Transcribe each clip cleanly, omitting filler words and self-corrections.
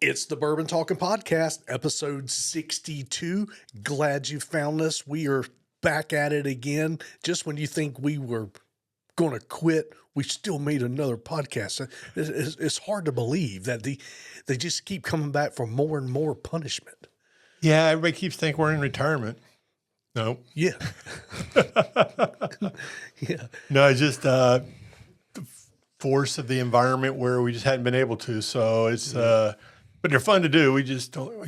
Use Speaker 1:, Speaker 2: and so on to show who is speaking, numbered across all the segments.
Speaker 1: It's the Bourbon Talking Podcast, episode 62. Glad you found us. We are back at it again. Just when you think we were going to quit, we still made another podcast. It's hard to believe that they just keep coming back for more and more punishment.
Speaker 2: Yeah, everybody keeps thinking we're in retirement. No.
Speaker 1: Yeah. Yeah.
Speaker 2: No, it's just the force of the environment where we just hadn't been able to. So it's but they're fun to do. We just don't. I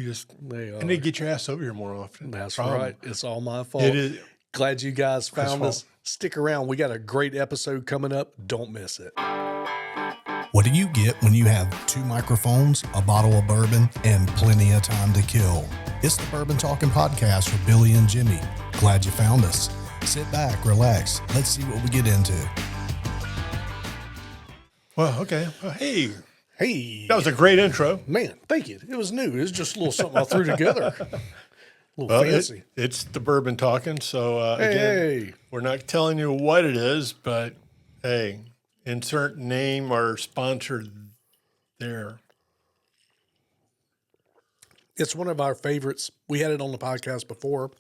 Speaker 2: need to get your ass over here more often.
Speaker 1: That's right. It's all my fault.
Speaker 2: It is.
Speaker 1: Glad you guys found us. Stick around. We got a great episode coming up. Don't miss it.
Speaker 3: What do you get when you have 2 microphones, a bottle of bourbon, and plenty of time to kill? It's the Bourbon Talking Podcast with Billy and Jimmy. Glad you found us. Sit back, relax. Let's see what we get into.
Speaker 2: Well, okay. Well, hey.
Speaker 1: Hey.
Speaker 2: That was a great intro.
Speaker 1: Man, thank you. It was new. It was just a little something I threw together. A little fancy.
Speaker 2: It's the Bourbon Talking. So,
Speaker 1: Hey.
Speaker 2: again, we're not telling you what it is, but, hey, insert name or sponsor there.
Speaker 1: It's one of our favorites. We had it on the podcast before.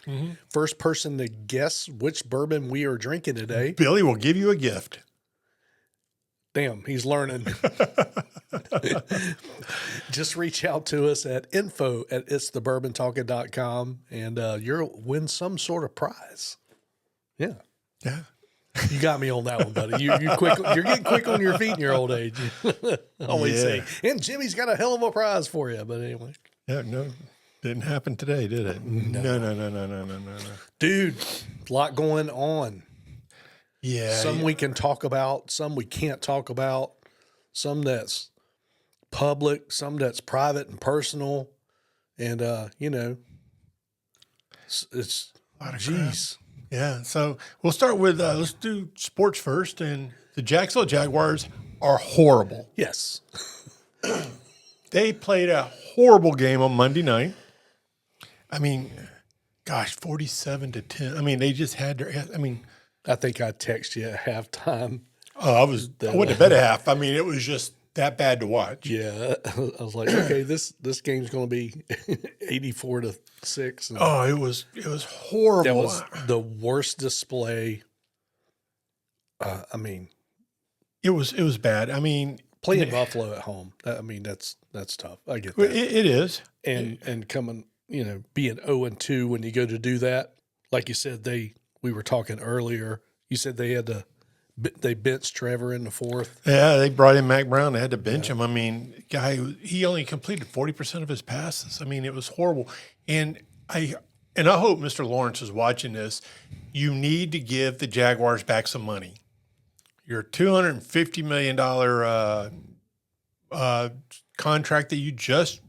Speaker 1: Mm-hmm. First person to guess which bourbon we are drinking today.
Speaker 2: Billy will give you a gift.
Speaker 1: Damn, he's learning. Just reach out to us at info@itsthebourbontalking.com and you'll win some sort of prize. Yeah.
Speaker 2: Yeah.
Speaker 1: You got me on that one, buddy. You're quick. You're getting quick on your feet in your old age. Always say. And Jimmy's got a hell of a prize for you. But anyway.
Speaker 2: Yeah, no, didn't happen today, did it? No.
Speaker 1: Dude, a lot going on.
Speaker 2: Yeah.
Speaker 1: Some we can talk about, some we can't talk about, some that's public, some that's private and personal. And, it's
Speaker 2: a lot of
Speaker 1: geez.
Speaker 2: Crap. Yeah. So we'll start with, let's do sports first. And the Jacksonville Jaguars are horrible.
Speaker 1: Yes.
Speaker 2: They played a horrible game on Monday night. I mean, gosh, 47-10. I mean, they just had their,
Speaker 1: I think I texted you at halftime.
Speaker 2: Oh, I wouldn't have bet a half. I mean, it was just that bad to watch.
Speaker 1: Yeah. I was like, okay, this game's going to be 84-6. And
Speaker 2: oh, it was horrible.
Speaker 1: that was the worst display.
Speaker 2: It was bad. I mean,
Speaker 1: playing Buffalo at home. That's tough. I get that.
Speaker 2: It is.
Speaker 1: And coming, being 0-2 when you go to do that, like you said, we were talking earlier. You said they benched Trevor in the 4th.
Speaker 2: Yeah, they brought in Mac Brown. They had to bench him. I mean, he only completed 40% of his passes. I mean, it was horrible. And I hope Mr. Lawrence is watching this. You need to give the Jaguars back some money. Your $250 million contract that you just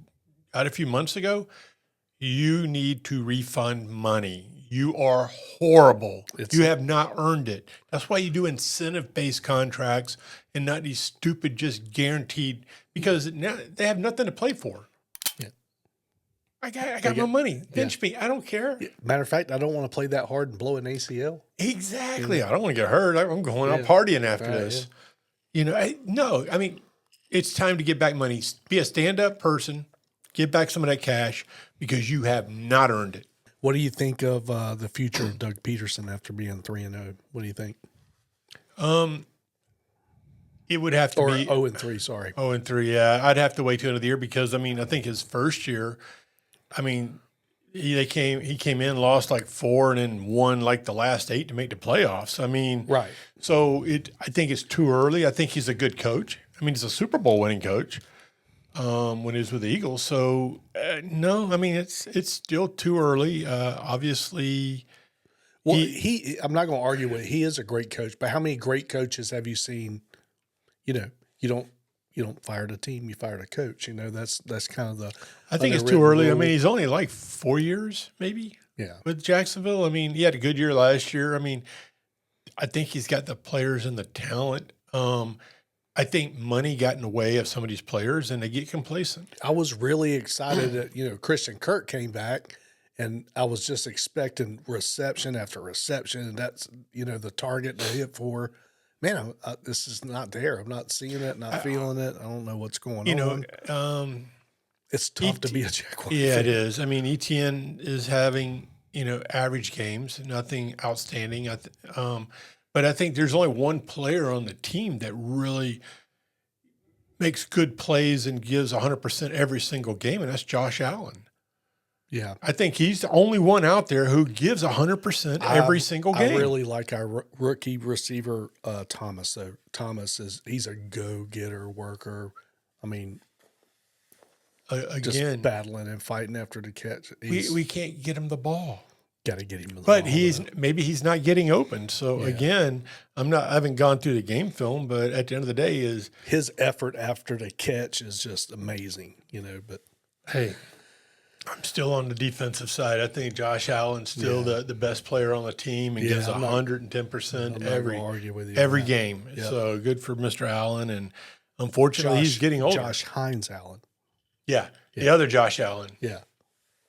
Speaker 2: got a few months ago, you need to refund money. You are horrible. You have not earned it. That's why you do incentive-based contracts and not these stupid, just guaranteed, because now they have nothing to play for.
Speaker 1: Yeah.
Speaker 2: I got my money. Bench me. I don't care.
Speaker 1: Yeah. Matter of fact, I don't want to play that hard and blow an ACL.
Speaker 2: Exactly. I don't want to get hurt. I'm going out partying after this. Yeah. It's time to get back money. Be a stand-up person. Get back some of that cash because you have not earned it.
Speaker 1: What do you think of the future of Doug Peterson after being 3-0? What do you think?
Speaker 2: It would have to be
Speaker 1: 0-3. Sorry,
Speaker 2: 0-3. Yeah, I'd have to wait till the end of the year because I think his first year, he came in, lost like 4, and then won like the last 8 to make the playoffs.
Speaker 1: Right. So
Speaker 2: I think it's too early. I think he's a good coach. He's a Super Bowl winning coach. When he was with the Eagles. So, no, it's still too early. Obviously.
Speaker 1: Well, I'm not going to argue with it. He is a great coach, but how many great coaches have you seen? You don't fire the team, you fire the coach. That's kind of the.
Speaker 2: I think it's too early. Rule. He's only like 4 years, maybe.
Speaker 1: Yeah.
Speaker 2: With Jacksonville. He had a good year last year. I think he's got the players and the talent. I think money got in the way of some of these players, and they get complacent.
Speaker 1: I was really excited that Christian Kirk came back, and I was just expecting reception after reception, and that's the target to hit for. Man, this is not there. I'm not seeing it, not feeling it. I don't know what's going on. It's tough to be a Jaguar
Speaker 2: Yeah,
Speaker 1: fan.
Speaker 2: it is. I mean, ETN is having, average games, nothing outstanding. But I think there's only one player on the team that really makes good plays and gives 100% every single game, and that's Josh Allen.
Speaker 1: Yeah.
Speaker 2: I think he's the only one out there who gives 100% every single game.
Speaker 1: I really like our rookie receiver, Thomas. So he's a go-getter worker. I mean,
Speaker 2: Again,
Speaker 1: just battling and fighting after the catch.
Speaker 2: we can't get him the ball.
Speaker 1: Got to get him the
Speaker 2: But
Speaker 1: ball.
Speaker 2: maybe he's not getting open. So again, I haven't gone through the game film, but at the end of the day is
Speaker 1: his effort after the catch is just amazing, but
Speaker 2: hey, I'm still on the defensive side. I think Josh Allen's still the best player on the team and gives 110% every game.
Speaker 1: Yep.
Speaker 2: So good for Mr. Allen. And unfortunately, he's getting older.
Speaker 1: Josh Hines Allen.
Speaker 2: Yeah, the other Josh Allen.
Speaker 1: Yeah.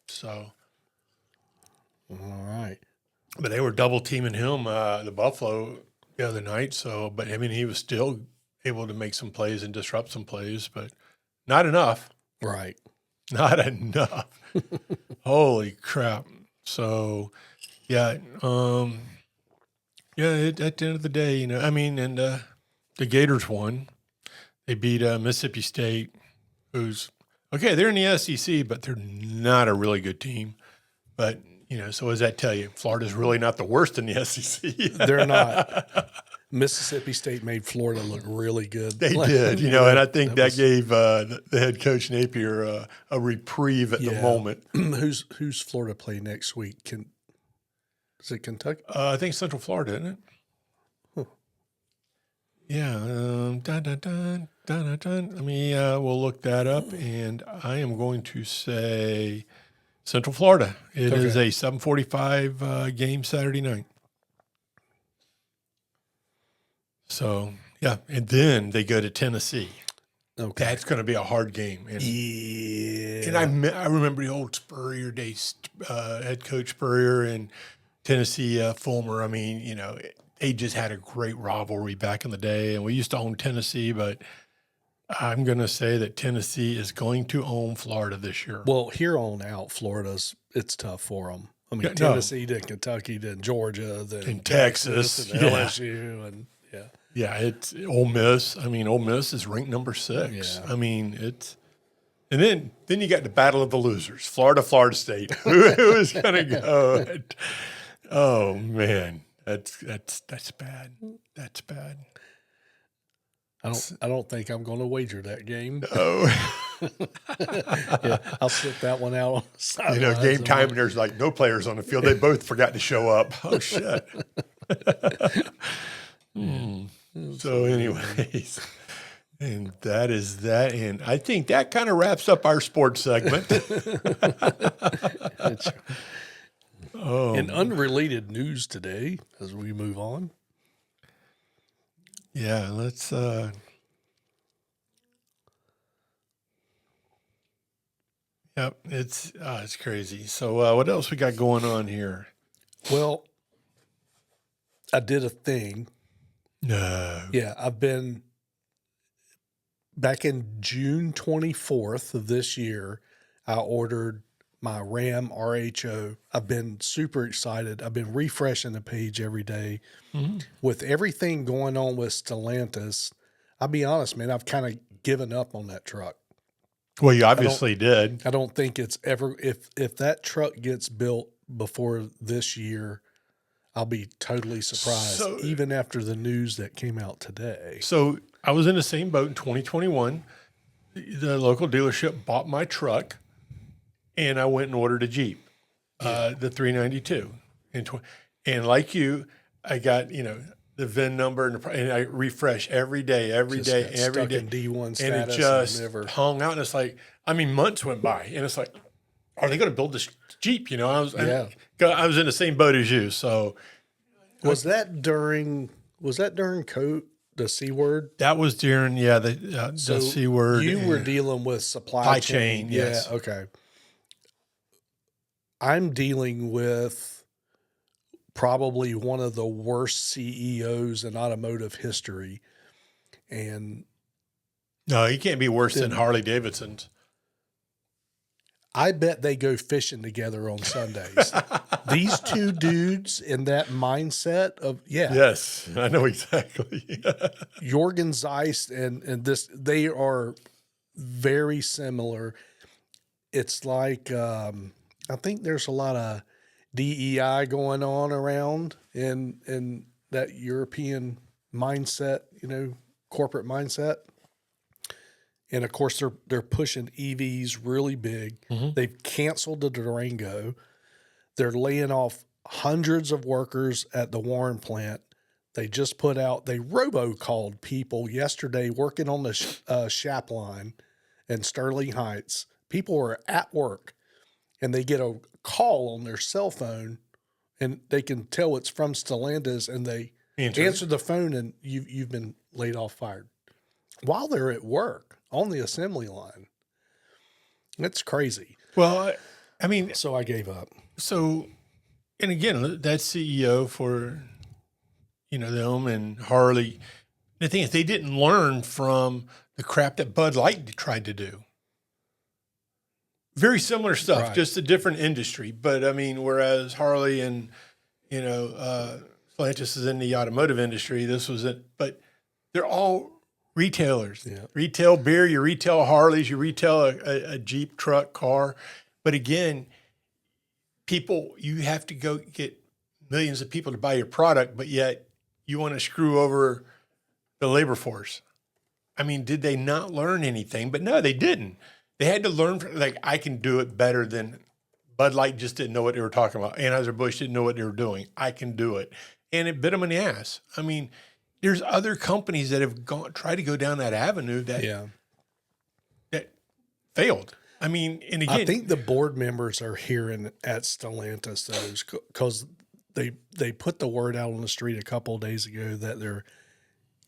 Speaker 2: So.
Speaker 1: All right.
Speaker 2: But they were double teaming him, the Buffalo, the other night. So, but I mean, he was still able to make some plays and disrupt some plays, but not enough.
Speaker 1: Right.
Speaker 2: Not enough. Holy crap. So, yeah. At the end of the day, and the Gators won. They beat Mississippi State, who's, okay, they're in the SEC, but they're not a really good team. But, so what does that tell you? Florida's really not the worst in the SEC.
Speaker 1: They're not. Mississippi State made Florida look really good.
Speaker 2: They did, and I think that gave the head coach Napier a reprieve at the moment.
Speaker 1: Who's Florida play next week? Is it Kentucky?
Speaker 2: I think Central Florida, isn't it?
Speaker 1: Huh.
Speaker 2: Yeah. Let me, we'll look that up, and I am going to say Central Florida. It is a 7:45 game Saturday night. So, yeah, and then they go to Tennessee.
Speaker 1: Okay.
Speaker 2: That's going to be a hard game. And,
Speaker 1: yeah.
Speaker 2: And I remember the old Spurrier days, head coach Spurrier and Tennessee Fulmer. I mean, they just had a great rivalry back in the day, and we used to own Tennessee, but I'm going to say that Tennessee is going to own Florida this year.
Speaker 1: Well, here on out, it's tough for them. I mean, Tennessee, then Kentucky, then Georgia, then
Speaker 2: Texas,
Speaker 1: and LSU, and
Speaker 2: yeah, it's Ole Miss. I mean, Ole Miss is ranked number 6. Yeah. I mean, and then you got the battle of the losers, Florida State. Who is going to go? Oh man, that's bad. That's bad.
Speaker 1: I don't think I'm going to wager that game.
Speaker 2: Oh,
Speaker 1: I'll slip that one out.
Speaker 2: Game time, and there's like no players on the field. They both forgot to show up. Oh shit. So, anyways, and that is that, and I think that kind of wraps up our sports segment.
Speaker 1: In unrelated news today, as we move on.
Speaker 2: Yeah, let's. Yep, it's crazy. So, what else we got going on here?
Speaker 1: Well, I did a thing.
Speaker 2: No.
Speaker 1: Yeah, I've been back in June 24th of this year. I ordered my Ram RHO. I've been super excited. I've been refreshing the page every day. Mm-hmm. With everything going on with Stellantis, I'll be honest, man, I've kind of given up on that truck.
Speaker 2: Well, you obviously did.
Speaker 1: I don't think it's ever, if that truck gets built before this year, I'll be totally surprised, even after the news that came out today.
Speaker 2: So I was in the same boat in 2021. The local dealership bought my truck, and I went and ordered a Jeep, the 392. And like you, I got, the VIN number, and I refresh every day.
Speaker 1: In D1 status,
Speaker 2: and it just hung out. And it's like, months went by, and it's like, are they going to build this Jeep? I was in the same boat as you. So
Speaker 1: was that during the C word?
Speaker 2: That was during, the C word.
Speaker 1: You were dealing with supply chain.
Speaker 2: Yes.
Speaker 1: Yeah. Okay. I'm dealing with probably one of the worst CEOs in automotive history. And
Speaker 2: no, he can't be worse than Harley Davidson's.
Speaker 1: I bet they go fishing together on Sundays. These two dudes in that mindset of,
Speaker 2: Yes, I know exactly.
Speaker 1: Jorgen Zeiss and this, they are very similar. It's like, I think there's a lot of DEI going on around in that European mindset, corporate mindset. And of course, they're pushing EVs really big. They've canceled the Durango. They're laying off hundreds of workers at the Warren plant. They just they robocalled people yesterday working on the Shap line in Sterling Heights. People were at work, and they get a call on their cell phone, and they can tell it's from Stellantis, and they answer the phone, and you've been laid off, fired, while they're at work on the assembly line. It's crazy.
Speaker 2: Well, I mean,
Speaker 1: So I gave up.
Speaker 2: so, and again, that CEO for, them and Harley, the thing is they didn't learn from the crap that Bud Light tried to do. Very similar stuff,
Speaker 1: Right.
Speaker 2: just a different industry. But I mean, whereas Harley and, Stellantis is in the automotive industry, this was it, but they're all retailers.
Speaker 1: Yeah.
Speaker 2: Retail beer, you retail Harleys, you retail a Jeep, truck, car. But again, you have to go get millions of people to buy your product, but yet you want to screw over the labor force. I mean, did they not learn anything? But no, they didn't. They had to learn, I can do it better than Bud Light just didn't know what they were talking about. Anheuser-Busch didn't know what they were doing. I can do it. And it bit them in the ass. I mean, there's other companies that have tried to go down that avenue that failed. I mean, and again,
Speaker 1: I think the board members are hearing at Stellantis though, because they put the word out on the street a couple of days ago that they're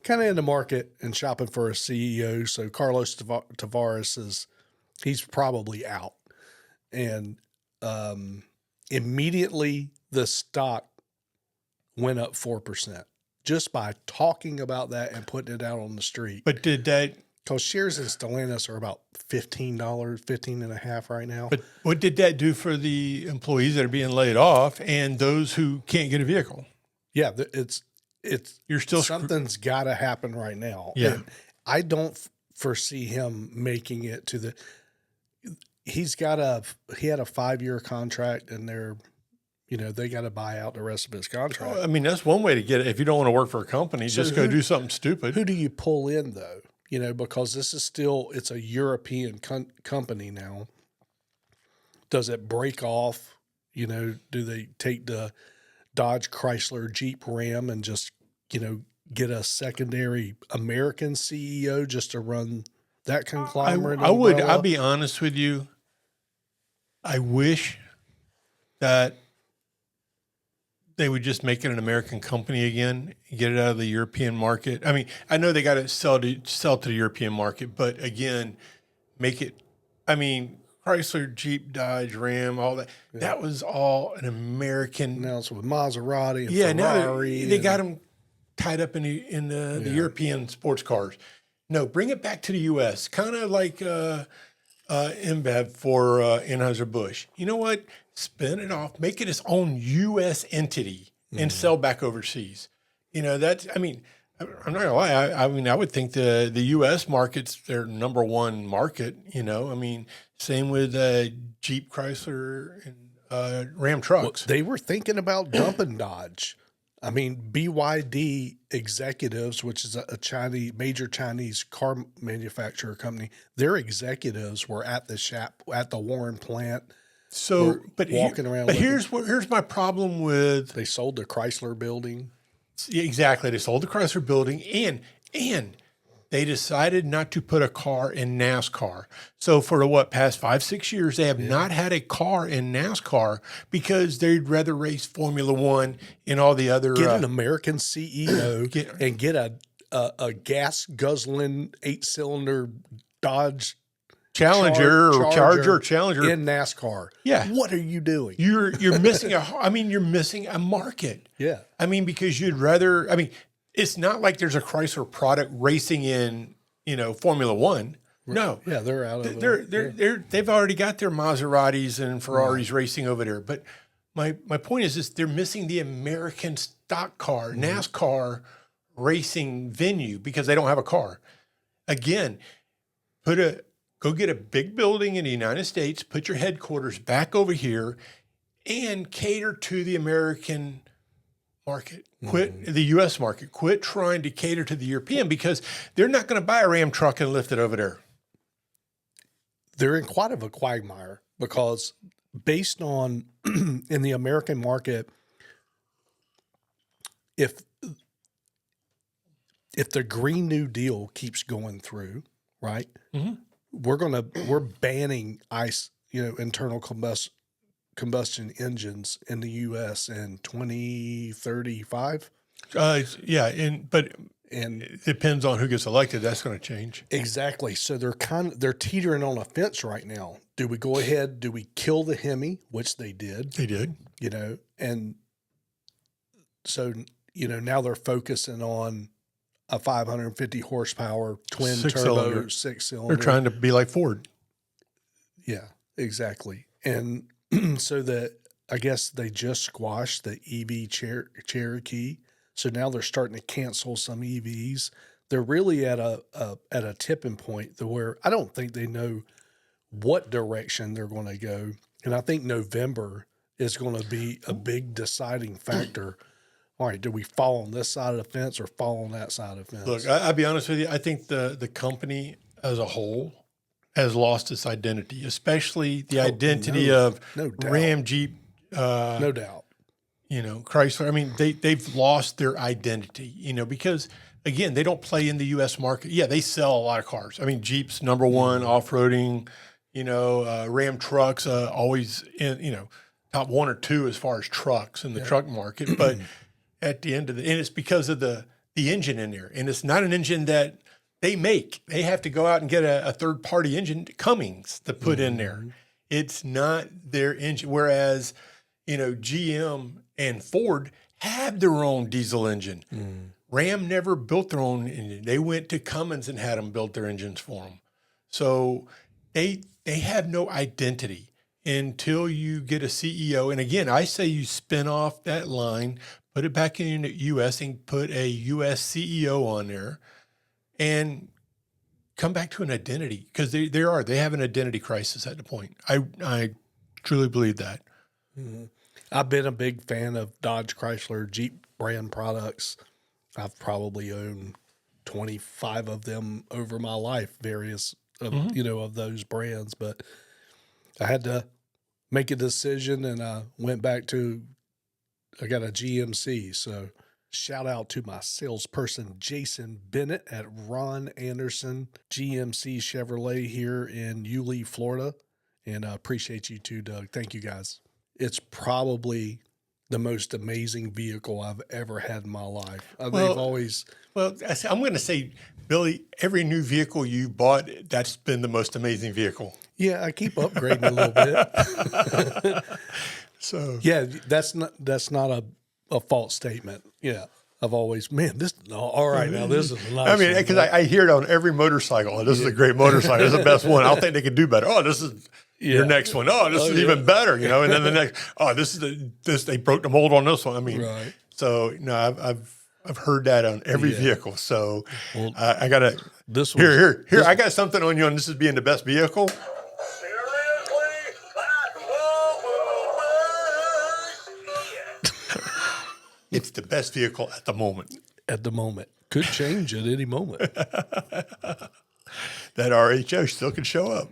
Speaker 1: kind of in the market and shopping for a CEO. So Carlos Tavares he's probably out, and immediately the stock went up 4% just by talking about that and putting it out on the street.
Speaker 2: but did that?
Speaker 1: Because shares in Stellantis are about $15, $15.50 right now.
Speaker 2: But what did that do for the employees that are being laid off and those who can't get a vehicle?
Speaker 1: Yeah, it's
Speaker 2: You're still
Speaker 1: something's got to happen right now.
Speaker 2: Yeah.
Speaker 1: And I don't foresee him making it to the. He had a 5-year contract, and they got to buy out the rest of his contract.
Speaker 2: I mean, that's one way to get it. If you don't want to work for a company, just go do something stupid.
Speaker 1: Who do you pull in though? Because this is it's a European company now. Does it break off? Do they take the Dodge, Chrysler, Jeep, Ram and just, get a secondary American CEO just to run that conglomerate?
Speaker 2: I'll be honest with you. I wish that they would just make it an American company again, get it out of the European market. I mean, I know they got to sell to the European market, but again, make it, Chrysler, Jeep, Dodge, Ram, all that. Yeah. That was all an American.
Speaker 1: Now it's with Maserati and
Speaker 2: Now
Speaker 1: Ferrari.
Speaker 2: they got them tied up in the European sports cars. No, bring it back to the U.S., kind of like InBev for Anheuser-Busch. You know what? Spin it off, make it its own U.S. entity and sell back overseas. I'm not gonna lie. I would think the U.S. market's their number one market. Same with Jeep, Chrysler, and Ram trucks.
Speaker 1: Well, they were thinking about dumping Dodge. BYD executives, which is a major Chinese car manufacturer company, their executives were at the Warren plant.
Speaker 2: So, walking around. But here's my problem with.
Speaker 1: They sold the Chrysler building.
Speaker 2: Exactly, they sold the Chrysler building, and they decided not to put a car in NASCAR. So for the past 5-6 years, they have not had a car in NASCAR because they'd rather race Formula One and all the other.
Speaker 1: Get an American CEO and get a gas guzzling 8-cylinder Dodge
Speaker 2: Challenger
Speaker 1: in NASCAR.
Speaker 2: Yeah.
Speaker 1: What are you doing?
Speaker 2: You're missing you're missing a market.
Speaker 1: Yeah.
Speaker 2: Because you'd rather, it's not like there's a Chrysler product racing in, Formula One. No.
Speaker 1: Yeah, they're out of
Speaker 2: They've already got their Maseratis and Ferraris racing over there. But my point is they're missing the American stock car, NASCAR racing venue because they don't have a car. Again, go get a big building in the United States, put your headquarters back over here, and cater to the American market. Quit the U.S. market. Quit trying to cater to the European because they're not going to buy a Ram truck and lift it over there.
Speaker 1: They're in quite of a quagmire because based on in the American market, if the Green New Deal keeps going through, right, we're banning internal combustion engines in the U.S. in 2035.
Speaker 2: And it depends on who gets elected. That's going to change.
Speaker 1: Exactly. So they're teetering on a fence right now. Do we go ahead? Do we kill the Hemi, which they did?
Speaker 2: They did.
Speaker 1: And so now they're focusing on a 550 horsepower twin turbo 6-cylinder.
Speaker 2: They're trying to be like Ford.
Speaker 1: Yeah, exactly. And so I guess they just squashed the EV Cherokee. So now they're starting to cancel some EVs. They're really at a tipping point where I don't think they know what direction they're going to go. And I think November is going to be a big deciding factor. All right, do we fall on this side of the fence or fall on that side of the fence?
Speaker 2: Look, I'll be honest with you. I think the company as a whole has lost its identity, especially the identity of Ram, Jeep.
Speaker 1: No doubt.
Speaker 2: Chrysler. I mean, they've lost their identity, because again, they don't play in the U.S. market. Yeah, they sell a lot of cars. I mean, Jeep's number one off-roading, Ram trucks, always in, top one or two as far as trucks in the truck market. But at the end of and it's because of the engine in there. And it's not an engine that they make. They have to go out and get a third-party engine, Cummins, to put in there. It's not their engine. Whereas, GM and Ford have their own diesel engine. Ram never built their own engine. They went to Cummins and had them build their engines for them. So they have no identity until you get a CEO. And again, I say you spin off that line, put it back in the U.S. and put a U.S. CEO on there and come back to an identity because they have an identity crisis at the point. I truly believe that.
Speaker 1: I've been a big fan of Dodge, Chrysler, Jeep brand products. I've probably owned 25 of them over my life, various of those brands. But I had to make a decision, and I went back to I got a GMC. So shout out to my salesperson Jason Bennett at Ron Anderson GMC Chevrolet here in Yulee, Florida, and I appreciate you too, Doug. Thank you guys. It's probably the most amazing vehicle I've ever had in my life. They've always...
Speaker 2: Well, I'm going to say, Billy, every new vehicle you bought, that's been the most amazing vehicle.
Speaker 1: Yeah, I keep upgrading a little bit.
Speaker 2: So
Speaker 1: yeah, that's not a false statement. Yeah, I've always, all right, now this is a nice.
Speaker 2: I mean, because I hear it on every motorcycle. Oh, this is a great motorcycle. This is the best one. I don't think they could do better. Oh, this is your next one. Oh, this is even better. And then the next. Oh, this is they broke the mold on this one. I mean,
Speaker 1: right.
Speaker 2: So no, I've heard that on every vehicle. So I gotta here. I got something on you on this as being the best vehicle. It's the best vehicle at the moment.
Speaker 1: At the moment. Could change at any moment.
Speaker 2: That RHO still could show up.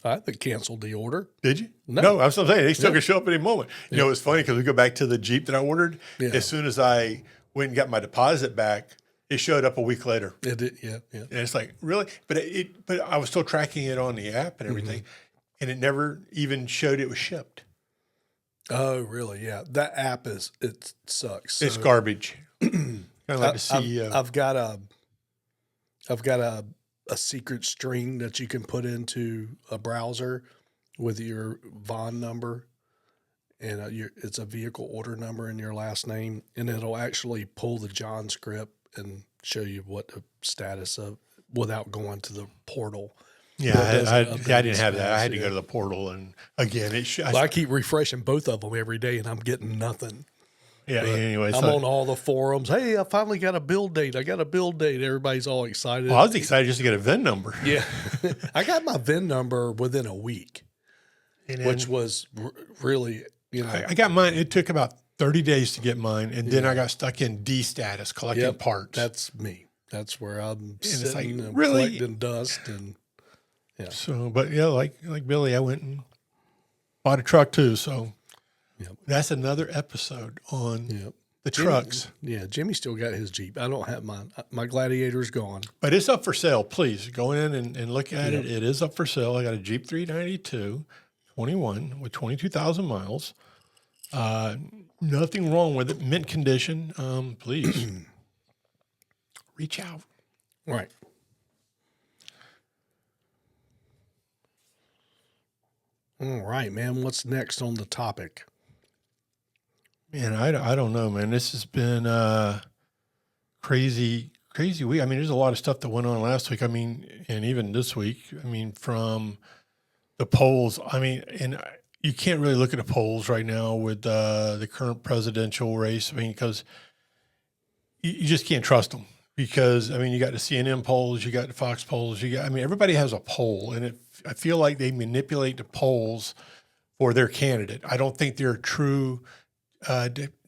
Speaker 1: I canceled the order.
Speaker 2: Did you?
Speaker 1: No,
Speaker 2: I'm still saying they still can show up at any moment. You know, it's funny because we go back to the Jeep that I ordered.
Speaker 1: Yeah.
Speaker 2: As soon as I went and got my deposit back, it showed up a week later.
Speaker 1: It did, yeah.
Speaker 2: And it's like, really? But I was still tracking it on the app and everything, and it never even showed it was shipped.
Speaker 1: Oh, really? Yeah. That app it sucks.
Speaker 2: It's garbage. Kind of like the CEO.
Speaker 1: I've got a secret string that you can put into a browser with your VON number, and it's a vehicle order number and your last name, and it'll actually pull the John script and show you what the status of without going to the portal.
Speaker 2: Yeah, I
Speaker 1: update
Speaker 2: didn't
Speaker 1: as
Speaker 2: have that. I
Speaker 1: fast,
Speaker 2: had to
Speaker 1: yeah.
Speaker 2: go to the portal, and again,
Speaker 1: Well, I keep refreshing both of them every day, and I'm getting nothing.
Speaker 2: yeah.
Speaker 1: But
Speaker 2: Anyway,
Speaker 1: I'm
Speaker 2: so
Speaker 1: on all the forums. Hey, I finally got a build date. I got a build date. Everybody's all excited.
Speaker 2: well, I was excited just to get a VIN number.
Speaker 1: Yeah. I got my VIN number within a week,
Speaker 2: And
Speaker 1: which
Speaker 2: then
Speaker 1: was really,
Speaker 2: I got mine. It took about 30 days to get mine, and then I got stuck in D status collecting
Speaker 1: Yep,
Speaker 2: parts.
Speaker 1: that's me. That's where I'm
Speaker 2: it's
Speaker 1: sitting
Speaker 2: like,
Speaker 1: and
Speaker 2: really?
Speaker 1: collecting dust. And
Speaker 2: So, but yeah, like Billy, I went and bought a truck too. So
Speaker 1: Yep.
Speaker 2: that's another episode on
Speaker 1: Yep.
Speaker 2: the trucks.
Speaker 1: Yeah, Jimmy still got his Jeep. I don't have mine. My Gladiator's gone.
Speaker 2: But it's up for sale. Please go in and look at it. It is up for sale. I got a Jeep 392 21 with 22,000 miles. Nothing wrong with it. Mint condition. Please reach out.
Speaker 1: Right. All right, man. What's next on the topic?
Speaker 2: Man, I don't know, man. This has been crazy week. I mean, there's a lot of stuff that went on last week. I mean, and even this week. I mean, from the polls. I mean, and you can't really look at the polls right now with the current presidential race. I mean, because you just can't trust them. Because I mean, you got the CNN polls, you got the Fox polls, I mean, everybody has a poll, and I feel like they manipulate the polls for their candidate. I don't think they're a true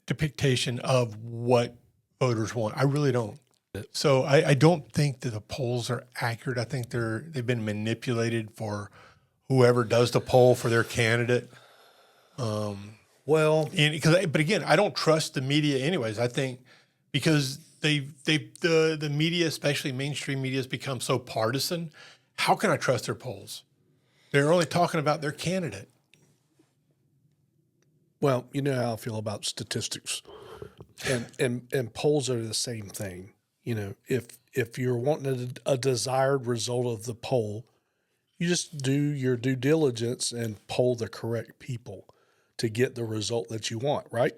Speaker 2: depiction of what voters want. I really don't. So I don't think that the polls are accurate. I think they've been manipulated for whoever does the poll for their candidate.
Speaker 1: Well,
Speaker 2: But again, I don't trust the media anyways. I think because the media, especially mainstream media, has become so partisan. How can I trust their polls? They're only talking about their candidate.
Speaker 1: well, you know how I feel about statistics, and polls are the same thing. You know, if you're wanting a desired result of the poll, you just do your due diligence and poll the correct people to get the result that you want, right?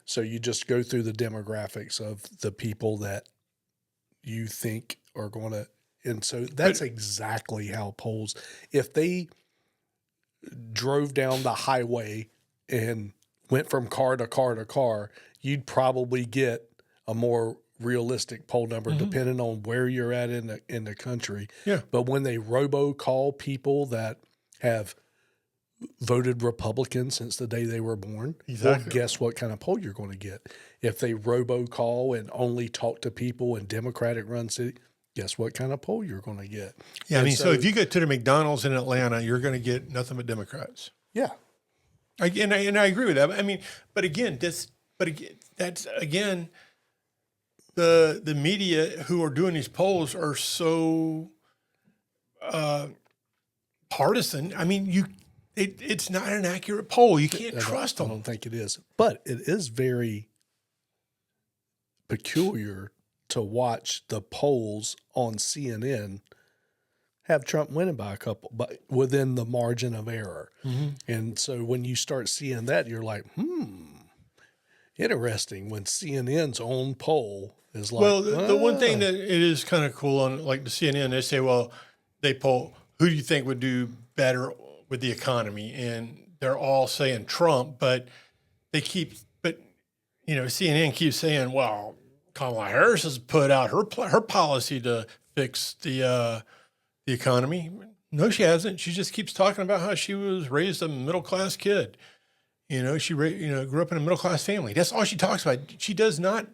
Speaker 1: So you just go through the demographics of the people that you think are going to, and so that's exactly how polls, if they drove down the highway and went from car to car to car, you'd probably get a more realistic poll number depending on where you're at in the country.
Speaker 2: Yeah.
Speaker 1: But when they robocall people that have voted Republican since the day they were born,
Speaker 2: Exactly.
Speaker 1: well, guess what kind of poll you're going to get? If they robocall and only talk to people in Democratic run city, guess what kind of poll you're going to get?
Speaker 2: Yeah, I
Speaker 1: And
Speaker 2: mean, so if you go to the McDonald's in Atlanta, you're going to get nothing but Democrats.
Speaker 1: yeah,
Speaker 2: And I agree with that. I mean, but again, that's again, the media who are doing these polls are so partisan. I mean, it's not an accurate poll. You can't trust
Speaker 1: I
Speaker 2: them.
Speaker 1: don't think it is, but it is very peculiar to watch the polls on CNN have Trump winning by a couple, but within the margin of error. And so when you start seeing that, you're like, interesting. When CNN's own poll is like,
Speaker 2: Well, the one thing that it is kind of cool on like the CNN, they say, well, they poll who do you think would do better with the economy, and they're all saying Trump, but CNN keeps saying, well, Kamala Harris has put out her policy to fix the economy. No, she hasn't. She just keeps talking about how she was raised a middle class kid. She grew up in a middle class family. That's all she talks about. She does not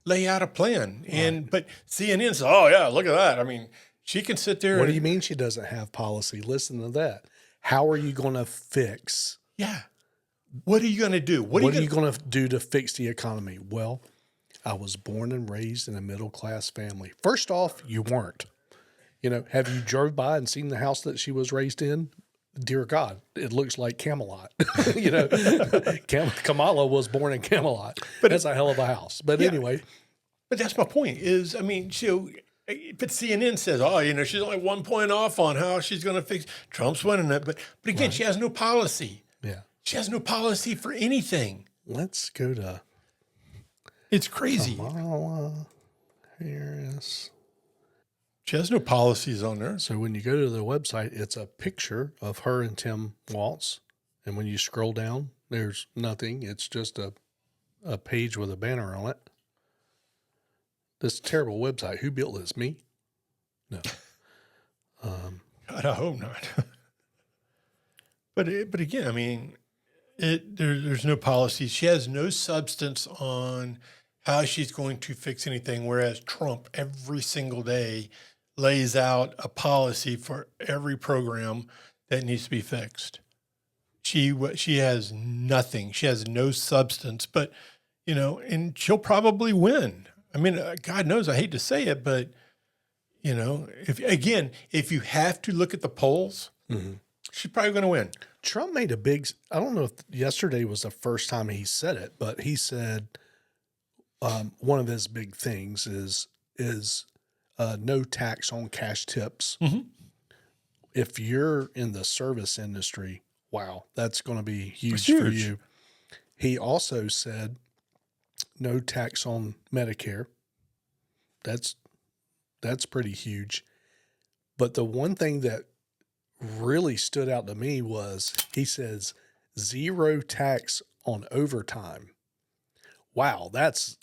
Speaker 2: lay out a plan. But CNN says, oh yeah, look at that. I mean, she can sit there.
Speaker 1: What do you mean she doesn't have policy? Listen to that. How are you going to fix?
Speaker 2: Yeah. What are you going to do?
Speaker 1: What are you going to do to fix the economy? Well, I was born and raised in a middle class family. First off, you weren't. Have you drove by and seen the house that she was raised in? Dear God, it looks like Camelot. Kamala was born in Camelot. But that's a hell of a house. But anyway.
Speaker 2: But that's my point is, I mean, but CNN says, oh, she's only 1 point off on how she's going to fix Trump's winning it. But again, She has no policy.
Speaker 1: Yeah.
Speaker 2: She has no policy for anything.
Speaker 1: Let's go to
Speaker 2: It's crazy.
Speaker 1: Kamala Harris.
Speaker 2: She has no policies on there.
Speaker 1: So when you go to the website, it's a picture of her and Tim Waltz. And when you scroll down, there's nothing. It's just a page with a banner on it. This terrible website. Who built this? Me? No.
Speaker 2: God, I hope not. But again, I mean, there's no policy. She has no substance on how she's going to fix anything, whereas Trump every single day lays out a policy for every program that needs to be fixed. She has nothing. She has no substance, but, and she'll probably win. I mean, God knows, I hate to say it, but, if you have to look at the polls, she's probably going to win.
Speaker 1: Trump made I don't know if yesterday was the first time he said it, but he said one of his big things is no tax on cash tips.
Speaker 2: Mm-hmm.
Speaker 1: If you're in the service industry, wow, that's going to be huge for you. He also said no tax on Medicare. That's pretty huge. But the one thing that really stood out to me was he says zero tax on overtime. Wow, that's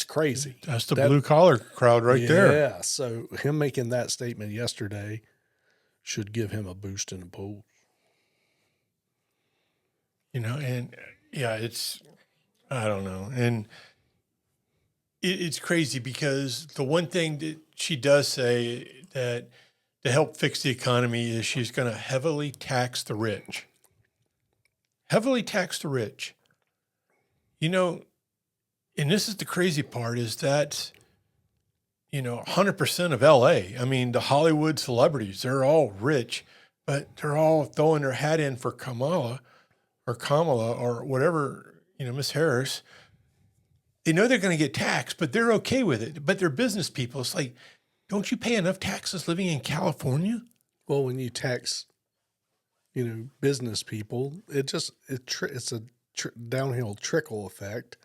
Speaker 1: crazy.
Speaker 2: That's the blue collar crowd right there.
Speaker 1: Yeah. So him making that statement yesterday should give him a boost in the polls.
Speaker 2: And I don't know. And it's crazy because the one thing that she does say that to help fix the economy is she's going to heavily tax the rich. Heavily tax the rich. And this is the crazy part is that, 100% of LA, I mean, the Hollywood celebrities, they're all rich, but they're all throwing their hat in for Kamala or whatever, Miss Harris. They know they're going to get taxed, but they're okay with it. But they're business people. It's like, don't you pay enough taxes living in California?
Speaker 1: Well, when you tax, business people, it's a downhill trickle effect.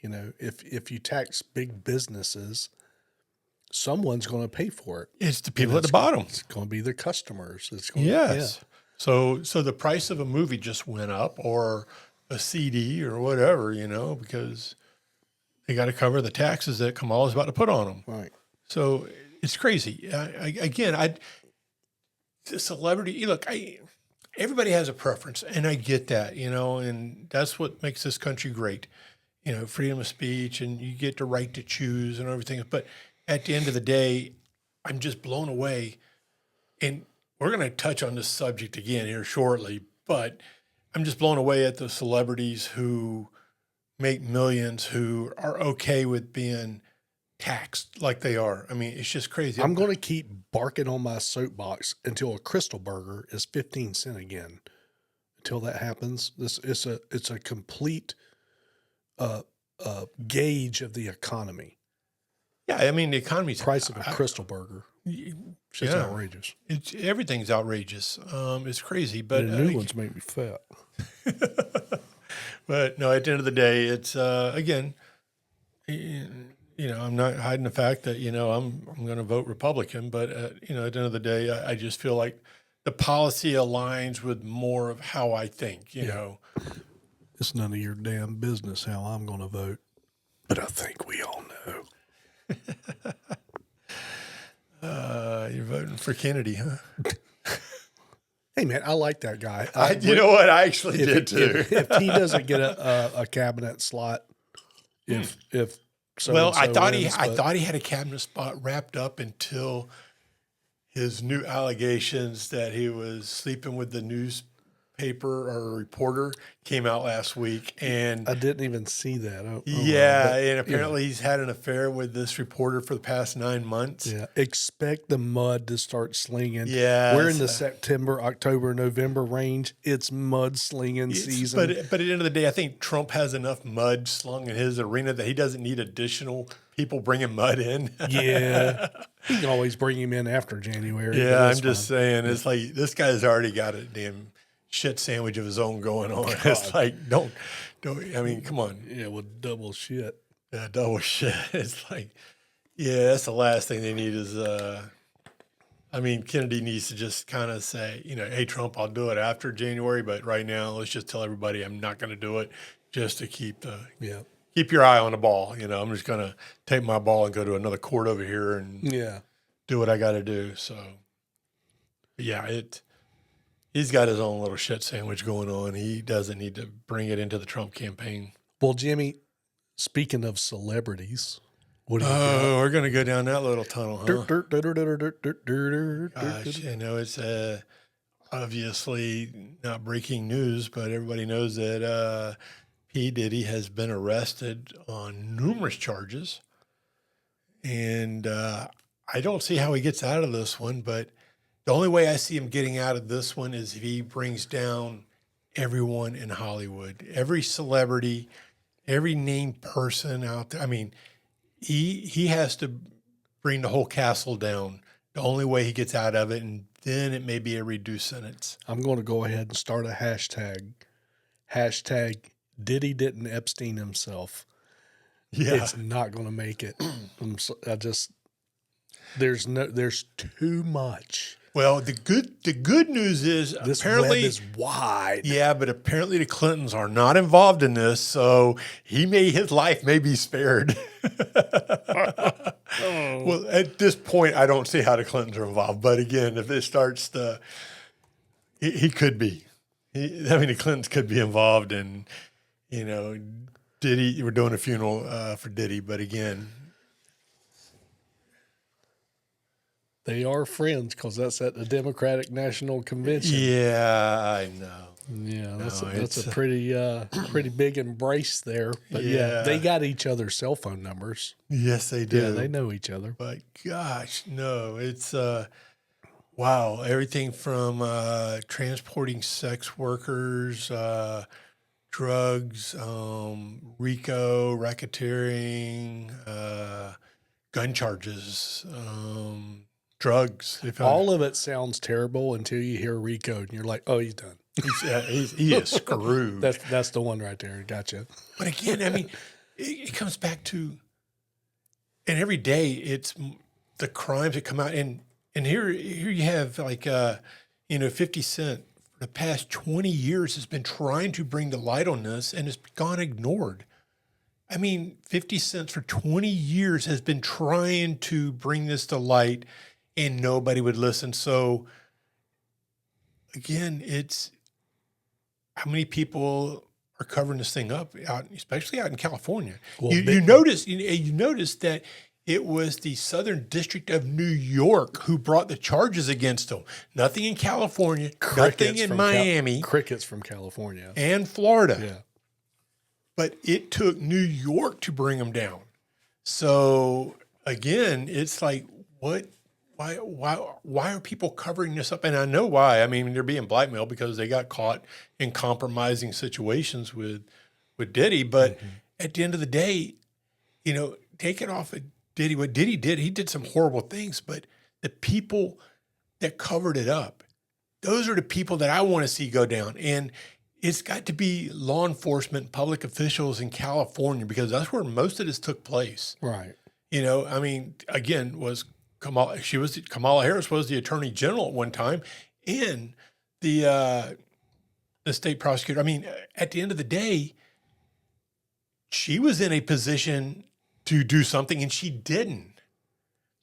Speaker 1: If you tax big businesses, someone's going to pay for it.
Speaker 2: It's the people at the bottom.
Speaker 1: It's going to be the customers.
Speaker 2: Yes. So the price of a movie just went up, or a CD or whatever, because they got to cover the taxes that Kamala's about to put on them.
Speaker 1: Right.
Speaker 2: So it's crazy. The celebrity, look, everybody has a preference, and I get that, and that's what makes this country great. Freedom of speech, and you get the right to choose and everything. But at the end of the day, I'm just blown away. And we're going to touch on this subject again here shortly, but I'm just blown away at the celebrities who make millions, who are okay with being taxed like they are. I mean, it's just crazy.
Speaker 1: I'm going to keep barking on my soapbox until a Crystal Burger is 15 cents again. Until that happens, it's a complete gauge of the economy.
Speaker 2: Yeah, I mean, the economy's
Speaker 1: price of a Crystal Burger. It's just outrageous.
Speaker 2: Everything's outrageous. It's crazy, but
Speaker 1: the new ones make me fat.
Speaker 2: But no, at the end of the day, it's again, I'm not hiding the fact that I'm going to vote Republican, but at the end of the day, I just feel like the policy aligns with more of how I think. You know,
Speaker 1: it's none of your damn business how I'm going to vote, but I think we all know.
Speaker 2: You're voting for Kennedy, huh?
Speaker 1: Hey man, I like that guy.
Speaker 2: You know what? I actually did too.
Speaker 1: If he doesn't get a cabinet slot, I
Speaker 2: thought he had a cabinet spot wrapped up until his new allegations that he was sleeping with the newspaper or reporter came out last week, and
Speaker 1: I didn't even see that.
Speaker 2: And apparently he's had an affair with this reporter for the past 9 months.
Speaker 1: Yeah, expect the mud to start slinging.
Speaker 2: Yeah,
Speaker 1: we're in the September, October, November range. It's mud slinging season.
Speaker 2: But at the end of the day, I think Trump has enough mud slung in his arena that he doesn't need additional people bringing mud in.
Speaker 1: Yeah, he can always bring him in after January.
Speaker 2: Yeah, I'm just saying, it's like this guy's already got a damn shit sandwich of his own going on. God. It's like, don't, I mean, come on.
Speaker 1: Yeah, with double shit.
Speaker 2: Yeah, double shit. It's like, Yeah, that's the last thing they need is, Kennedy needs to just kind of say, hey, Trump, I'll do it after January, but right now, let's just tell everybody I'm not going to do it just to keep your eye on the ball. I'm just going to take my ball and go to another court over here and do what I got to do. So, yeah, he's got his own little shit sandwich going on. He doesn't need to bring it into the Trump campaign.
Speaker 1: Well, Jimmy, speaking of celebrities, what do you
Speaker 2: Oh, we're going to go down that little tunnel, huh?
Speaker 1: got?
Speaker 2: Gosh, it's obviously not breaking news, but everybody knows that P. Ditty has been arrested on numerous charges. And I don't see how he gets out of this one, but the only way I see him getting out of this one is if he brings down everyone in Hollywood, every celebrity, every named person out there. He has to bring the whole castle down. The only way he gets out of it, and then it may be a reduced sentence.
Speaker 1: I'm going to go ahead and start a hashtag. Hashtag Ditty didn't Epstein himself.
Speaker 2: Yeah.
Speaker 1: It's not going to make it. There's too much.
Speaker 2: Well, the good news is
Speaker 1: This
Speaker 2: apparently
Speaker 1: web is wide.
Speaker 2: Yeah, but apparently the Clintons are not involved in this, so his life may be spared. Well, at this point, I don't see how the Clintons are involved. But again, if it starts he could be. The Clintons could be involved, and Ditty. We're doing a funeral for Ditty, but again,
Speaker 1: They are friends because that's at the Democratic National Convention.
Speaker 2: yeah, I know.
Speaker 1: Yeah, that's a pretty big embrace there. But
Speaker 2: Yeah.
Speaker 1: they got each other's cell phone numbers.
Speaker 2: Yes, they do.
Speaker 1: Yeah, they know each other.
Speaker 2: But gosh, no, it's wow. Everything from transporting sex workers, drugs, RICO, racketeering, gun charges, drugs.
Speaker 1: All of it sounds terrible until you hear Rico, and you're like, "Oh, he's done."
Speaker 2: He is screwed.
Speaker 1: That's the one right there. Gotcha.
Speaker 2: But again, it comes back to, and every day it's the crimes that come out, and here you have 50 Cent for the past 20 years has been trying to bring the light on this, and it's gone ignored. 50 Cent for 20 years has been trying to bring this to light, and nobody would listen. So again, it's how many people are covering this thing up out, especially out in California.
Speaker 1: Well,
Speaker 2: you notice that it was the Southern District of New York who brought the charges against them. Nothing in California, nothing in Miami,
Speaker 1: crickets from California
Speaker 2: and Florida.
Speaker 1: Yeah.
Speaker 2: But it took New York to bring them down. So again, it's like, what? Why are people covering this up? And I know why. They're being blackmailed because they got caught in compromising situations with Ditty. But at the end of the day, take it off of Ditty. What Ditty did, he did some horrible things. But the people that covered it up, those are the people that I want to see go down. And it's got to be law enforcement, public officials in California, because that's where most of this took place.
Speaker 1: Right.
Speaker 2: Again, Kamala Harris was the attorney general at one time, and the state prosecutor. At the end of the day, she was in a position to do something, and she didn't.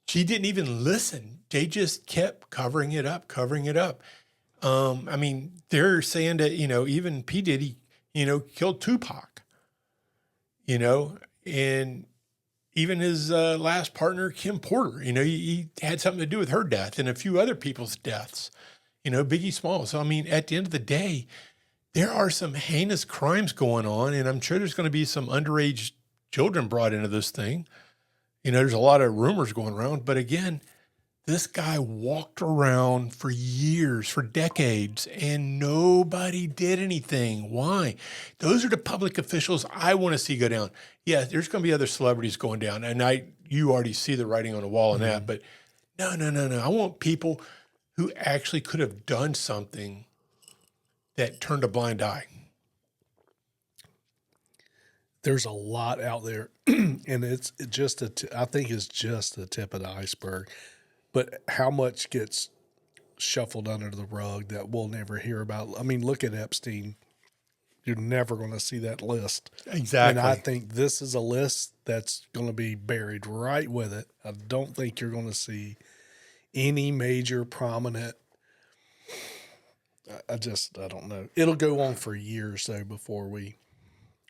Speaker 2: She didn't even listen. They just kept covering it up. They're saying that, even P. Diddy, killed Tupac, and even his last partner, Kim Porter, he had something to do with her death and a few other people's deaths, Biggie Smalls. So, at the end of the day, there are some heinous crimes going on, and I'm sure there's going to be some underage children brought into this thing. There's a lot of rumors going around, but again, this guy walked around for years, for decades, and nobody did anything. Why? Those are the public officials I want to see go down. Yeah, there's going to be other celebrities going down, and you already see the writing on the wall in that. But no. I want people who actually could have done something that turned a blind eye.
Speaker 1: there's a lot out there, and it's just I think it's just the tip of the iceberg. But how much gets shuffled under the rug that we'll never hear about? I mean, look at Epstein. You're never going to see that list.
Speaker 2: Exactly.
Speaker 1: And I think this is a list that's going to be buried right with it. I don't think you're going to see any major prominent. I don't know. It'll go on for years though before we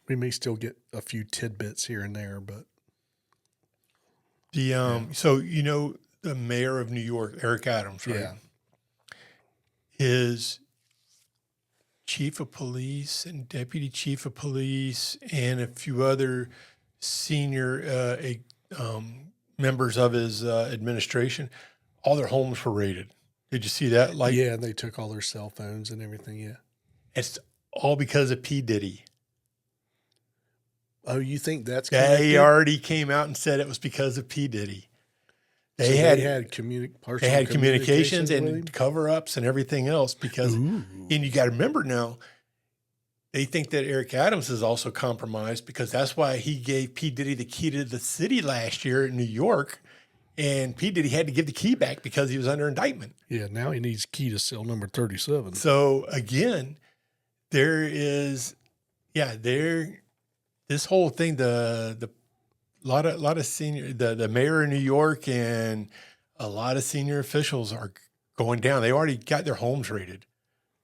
Speaker 1: may still get a few tidbits here and there, but
Speaker 2: so the mayor of New York, Eric Adams, right?
Speaker 1: yeah.
Speaker 2: His chief of police and deputy chief of police and a few other senior members of his administration, all their homes were raided. Did you see that?
Speaker 1: Yeah, they took all their cell phones and everything. Yeah.
Speaker 2: It's all because of P. Diddy.
Speaker 1: Oh, you think that's
Speaker 2: They already came out and said it was because of P. Diddy. They had communications and cover-ups and everything else because, and you got to remember now, they think that Eric Adams is also compromised because that's why he gave P. Diddy the key to the city last year in New York, and P. Diddy had to give the key back because he was under indictment.
Speaker 1: Yeah, now he needs key to cell number 37.
Speaker 2: So again, this whole thing, the lot of senior, the mayor of New York and a lot of senior officials are going down. They already got their homes raided.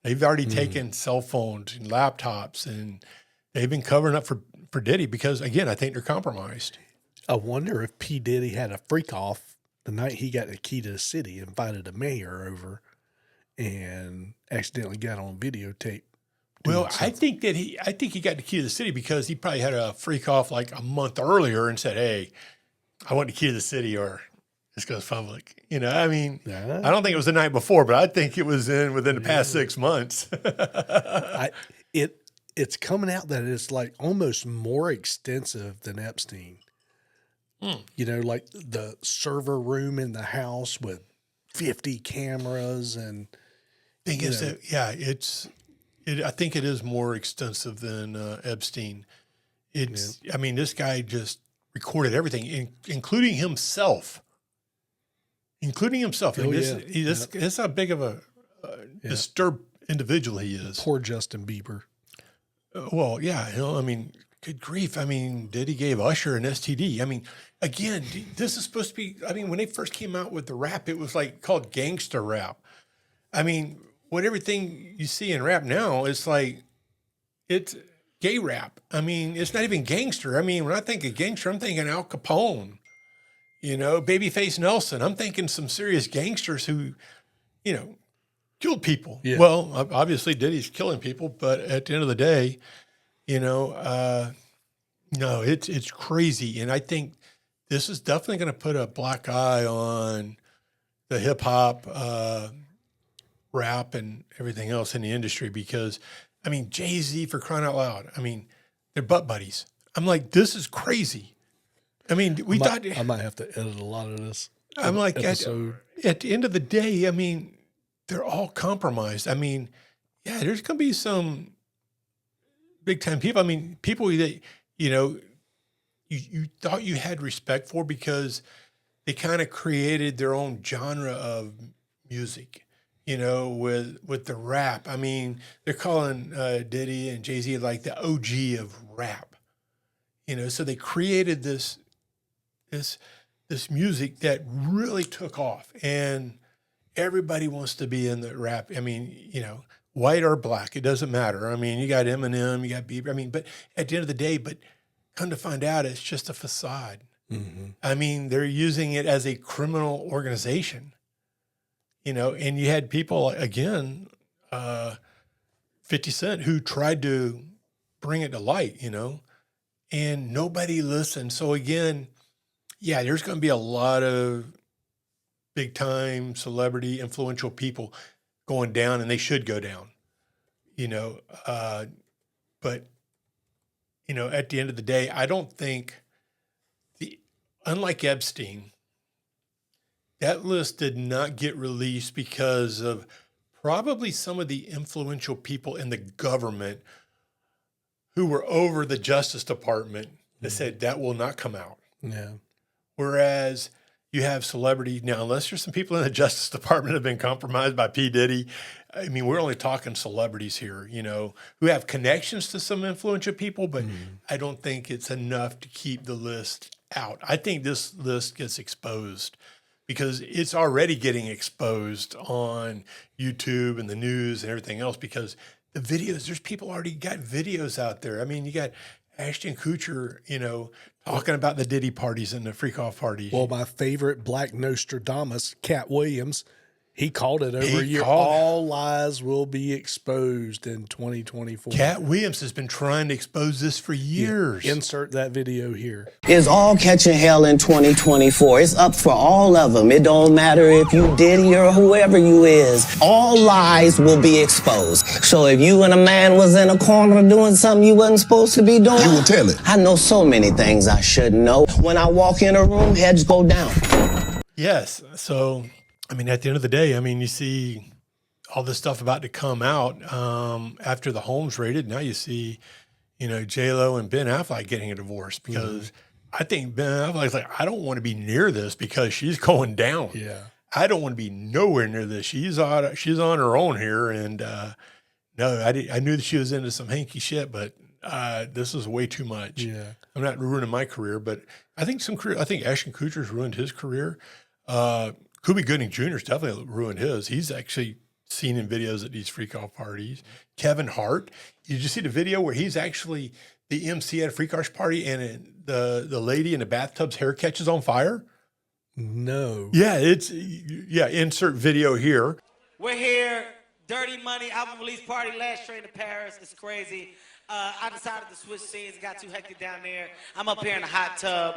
Speaker 2: They've already taken cell phones and laptops, and they've been covering up for Diddy because, again, I think they're compromised.
Speaker 1: I wonder if P. Diddy had a freak off the night he got the key to the city, invited the mayor over, and accidentally got on videotape.
Speaker 2: Well, I think he got the key to the city because he probably had a freak off like a month earlier and said, "Hey, I want the key to the city, or this goes public." I mean, I don't think it was the night before, but I think it was within the past 6 months.
Speaker 1: It's coming out that it's like almost more extensive than Epstein. Like the server room in the house with 50 cameras and.
Speaker 2: Thing is that, I think it is more extensive than Epstein. I mean, this guy just recorded everything, including himself. That's how big of a disturbed individual he is.
Speaker 1: Poor Justin Bieber.
Speaker 2: Well, yeah, I mean, good grief. I mean, Diddy gave Usher an STD. I mean, again, this is supposed to be, when they first came out with the rap, it was like called gangster rap. I mean, everything you see in rap now, it's like, it's gay rap. I mean, it's not even gangster. I mean, when I think of gangster, I'm thinking Al Capone, Babyface Nelson. I'm thinking some serious gangsters who, killed people. Yeah. Well, obviously Diddy's killing people, but at the end of the day, no, it's crazy. And I think this is definitely going to put a black eye on the hip hop, rap and everything else in the industry because, Jay-Z, for crying out loud, they're butt buddies. I'm like, this is crazy. I might
Speaker 1: have to edit a lot of this.
Speaker 2: I'm like, at the end of the day, they're all compromised. There's going to be some big time people. People that, you thought you had respect for because they kind of created their own genre of music. With the rap. They're calling Diddy and Jay-Z like the OG of rap. So they created this music that really took off, and everybody wants to be in the rap. White or black, it doesn't matter. You got Eminem, you got Bieber. But at the end of the day, come to find out, it's just a facade. Mm-hmm. They're using it as a criminal organization. And you had people, again, 50 Cent, who tried to bring it to light, and nobody listened. So again, there's going to be a lot of big time celebrity, influential people going down, and they should go down, but, at the end of the day, I don't think unlike Epstein, that list did not get released because of probably some of the influential people in the government who were over the Justice Department that said that will not come out.
Speaker 1: Yeah.
Speaker 2: Whereas you have celebrities now, unless there's some people in the Justice Department that have been compromised by P. Diddy. I mean, we're only talking celebrities here, who have connections to some influential people, but I don't think it's enough to keep the list out. I think this list gets exposed because it's already getting exposed on YouTube and the news and everything else because the videos, there's people already got videos out there. I mean, you got Ashton Kutcher, talking about the Ditty parties and the freak-off parties.
Speaker 1: Well, my favorite Black Nostradamus, Cat Williams, he called it over a year. All lies will be exposed in 2024.
Speaker 2: Cat Williams has been trying to expose this for years.
Speaker 1: Yeah. Insert that video here.
Speaker 4: It's all catching hell in 2024. It's up for all of them. It don't matter if you Diddy or whoever you is. All lies will be exposed. So if you and a man was in a corner doing something you wasn't supposed to be doing,
Speaker 5: you will tell it.
Speaker 4: I know so many things I shouldn't know. When I walk in a room, heads go down.
Speaker 2: Yes. So, I mean, at the end of the day, I mean, you see all this stuff about to come out after the home's raided. Now you see, J-Lo and Ben Affleck getting a divorce because I think Ben Affleck's like, I don't want to be near this because she's going down.
Speaker 1: Yeah.
Speaker 2: I don't want to be nowhere near this. She's on her own here. And no, I knew that she was into some hanky shit, but this is way too much.
Speaker 1: Yeah.
Speaker 2: I'm not ruining my career, but I think Ashton Kutcher's ruined his career. Cuba Gooding Jr.'s definitely ruined his. He's actually seen in videos at these freak-off parties. Kevin Hart, did you see the video where he's actually the MC at a freak-off party and the lady in the bathtub's hair catches on fire?
Speaker 1: No.
Speaker 2: Yeah, insert video here.
Speaker 6: We're here, Dirty Money, album release party, last train to Paris. It's crazy. I decided to switch scenes. It got too hectic down there. I'm up here in the hot tub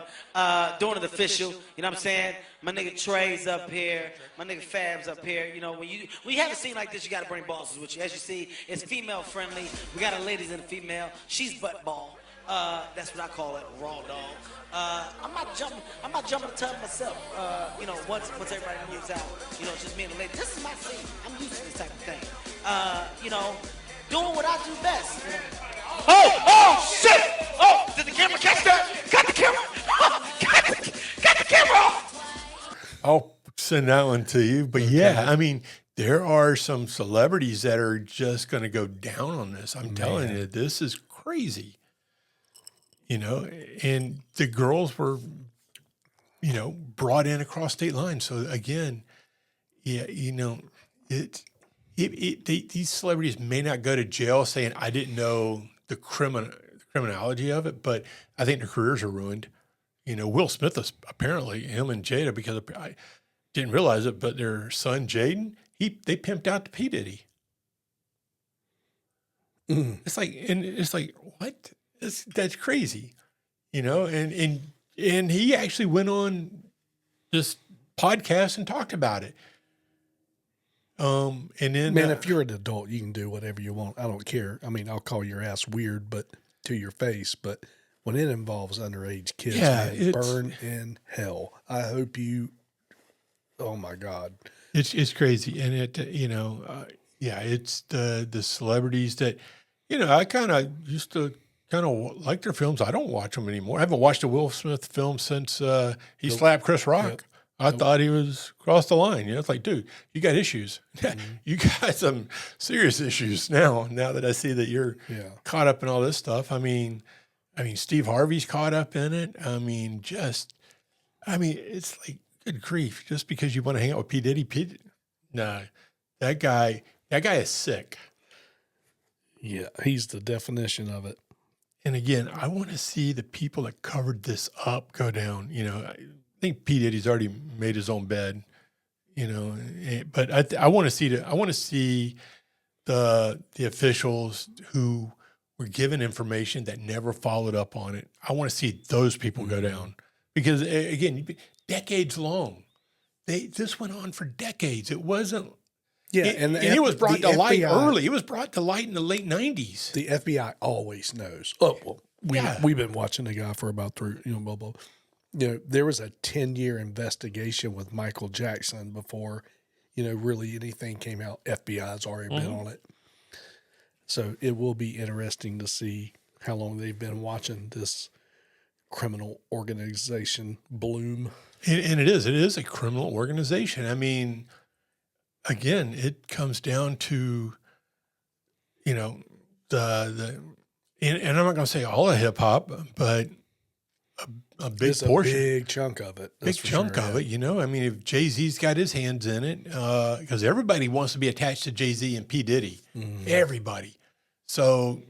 Speaker 6: doing it official. You know what I'm saying? My nigga Trey's up here. My nigga Fab's up here. When you have a scene like this, you got to bring bosses with you. As you see, it's female friendly. We got a ladies and a female. She's butt ball. That's what I call it, raw dog. I'm not jumping the tub myself. Once everybody moves out, it's just me and the lady. This is my scene. I'm used to this type of thing. Doing what I do best. Oh, shit! Oh, did the camera catch that? Got the camera! Got the camera off!
Speaker 2: I'll send that one to you. But yeah, I mean, there are some celebrities that are just going to go down on this. I'm telling you, this is crazy. And the girls were, brought in across state lines. So again, these celebrities may not go to jail saying, I didn't know the criminology of it, but I think their careers are ruined. Will Smith is apparently, him and Jada, because I didn't realize it, but their son Jaden, they pimped out to P. Diddy. It's like what? That's crazy, and he actually went on this podcast and talked about it. And then,
Speaker 1: Man, if you're an adult, you can do whatever you want. I don't care. I mean, I'll call your ass weird, but to your face. But when it involves underage kids, man, burn in hell. I hope you. Oh my God,
Speaker 2: it's crazy, and it's the celebrities that I kind of used to kind of like their films. I don't watch them anymore. I haven't watched a Will Smith film since he slapped Chris Rock. Yep. I thought he was crossed the line. It's like, dude, you got issues. You got some serious issues now that I see that you're caught up in all this stuff. I mean, Steve Harvey's caught up in it. It's like, good grief. Just because you want to hang out with P. Diddy, nah, that guy is sick.
Speaker 1: Yeah, he's the definition of it.
Speaker 2: And again, I want to see the people that covered this up go down. I think P. Diddy's already made his own bed, but I want to see the officials who were given information that never followed up on it. I want to see those people go down because again, decades long. This went on for decades. It wasn't.
Speaker 1: Yeah,
Speaker 2: and it was brought to light early. It was brought to light in the late 90s.
Speaker 1: The FBI always knows. Oh, well, we've been watching the guy for about blah, blah. There was a 10-year investigation with Michael Jackson before, really anything came out. FBI's already been on it. So it will be interesting to see how long they've been watching this criminal organization bloom.
Speaker 2: And it is a criminal organization. I mean, again, it comes down to, you know, and I'm not going to say all of hip hop, but a big
Speaker 1: It's
Speaker 2: portion,
Speaker 1: a big chunk of it.
Speaker 2: big chunk of it. You know, I mean, if Jay-Z's got his hands in it, because everybody wants to be attached to Jay-Z and P. Diddy, everybody. So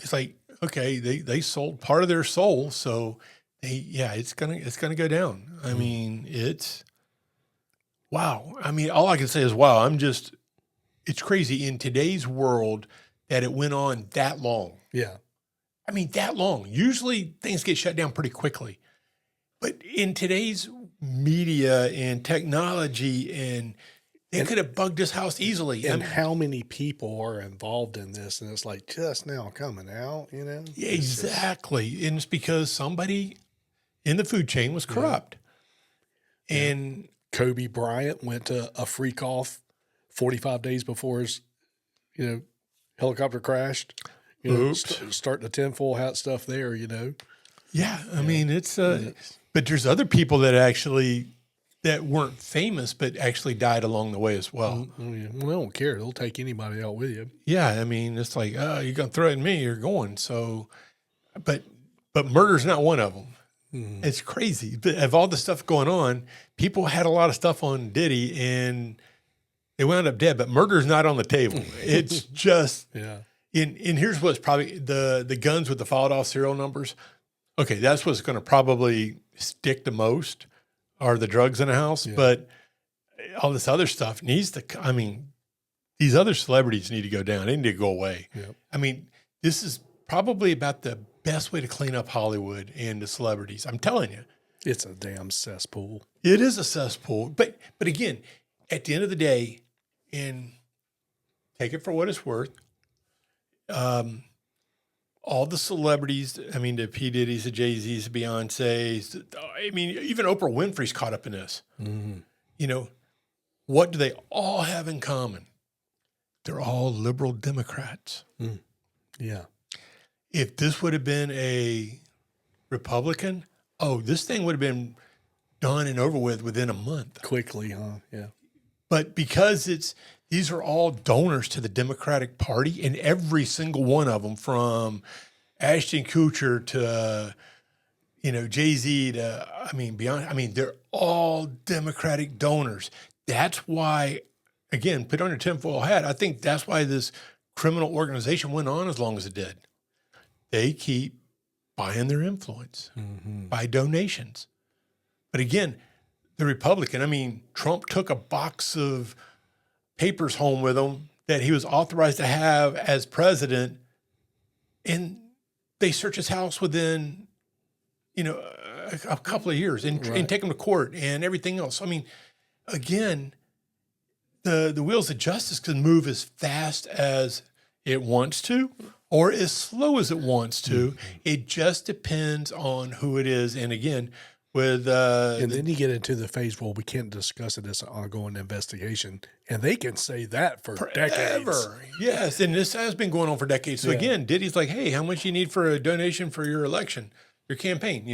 Speaker 2: it's like, okay, they sold part of their soul, so it's gonna go down. I mean, it's wow. I mean, all I can say is wow. It's crazy in today's world that it went on that long.
Speaker 1: Yeah.
Speaker 2: I mean, that long. Usually things get shut down pretty quickly. But in today's media and technology, and they could have bugged this house easily.
Speaker 1: And how many people are involved in this? And it's like just now coming out, you know?
Speaker 2: Exactly. And it's because somebody in the food chain was corrupt. Yeah. And
Speaker 1: Kobe Bryant went to a freak off 45 days before his, helicopter crashed. Starting the tinfoil hat stuff there,
Speaker 2: Yeah, I mean, it's but there's other people that weren't famous, but actually died along the way as well.
Speaker 1: Well, they don't care. They'll take anybody out with you.
Speaker 2: Yeah, I mean, it's like, oh, you're going to threaten me, you're going. So, but murder's not one of them. It's crazy. But of all the stuff going on, people had a lot of stuff on Ditty, and they wound up dead, but murder's not on the table. It's just...
Speaker 1: Yeah.
Speaker 2: And here's what's probably the guns with the followed off serial numbers. Okay, that's what's going to probably stick the most, are the drugs in the house. Yeah. But all this other stuff needs to. I mean, these other celebrities need to go down. They need to go away. Yep. I mean, this is probably about the best way to clean up Hollywood and the celebrities. I'm telling you,
Speaker 1: it's a damn cesspool.
Speaker 2: It is a cesspool. But again, at the end of the day, and take it for what it's worth. All the celebrities, I mean, the P. Diddy's, the Jay-Z's, the Beyonce's, I mean, even Oprah Winfrey's caught up in this. Mm-hmm. What do they all have in common? They're all liberal Democrats.
Speaker 1: Mm. Yeah.
Speaker 2: If this would have been a Republican, this thing would have been done and over with within a month.
Speaker 1: Quickly, huh? Yeah.
Speaker 2: But because these are all donors to the Democratic Party, and every single one of them, from Ashton Kutcher to, Jay-Z to, Beyonce, they're all Democratic donors. That's why, again, put on your tinfoil hat, I think that's why this criminal organization went on as long as it did. They keep buying their influence by donations. But again, the Republican, Trump took a box of papers home with him that he was authorized to have as president, and they search his house within, a couple of years and take him to court and everything else. Again, the wheels of justice can move as fast as it wants to or as slow as it wants to. Mm-hmm. It just depends on who it is. And again, and
Speaker 1: then you get into the phase where we can't discuss it as an ongoing investigation, and they can say that for decades.
Speaker 2: Yes, and this has been going on for decades. So again, Diddy's like, hey, how much you need for a donation for your election, your campaign,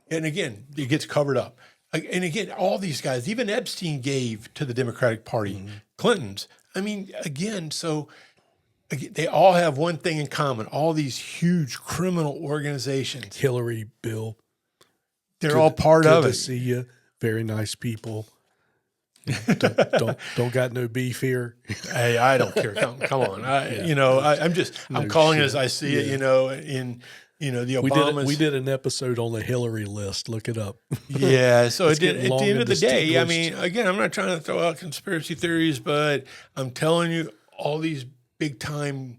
Speaker 2: And again, it gets covered up. And again, all these guys, even Epstein gave to the Democratic Party, Clinton's. They all have one thing in common, all these huge criminal organizations.
Speaker 1: Hillary, Bill.
Speaker 2: They're all part of it.
Speaker 1: Good to see you. Very nice people. Don't got no beef here.
Speaker 2: Hey, I don't care. Come on. I'm calling it as I see it. In the Obamas.
Speaker 1: We did an episode on the Hillary list. Look it up.
Speaker 2: Yeah. So at the end of the day, again, I'm not trying to throw out conspiracy theories, but I'm telling you, all these big time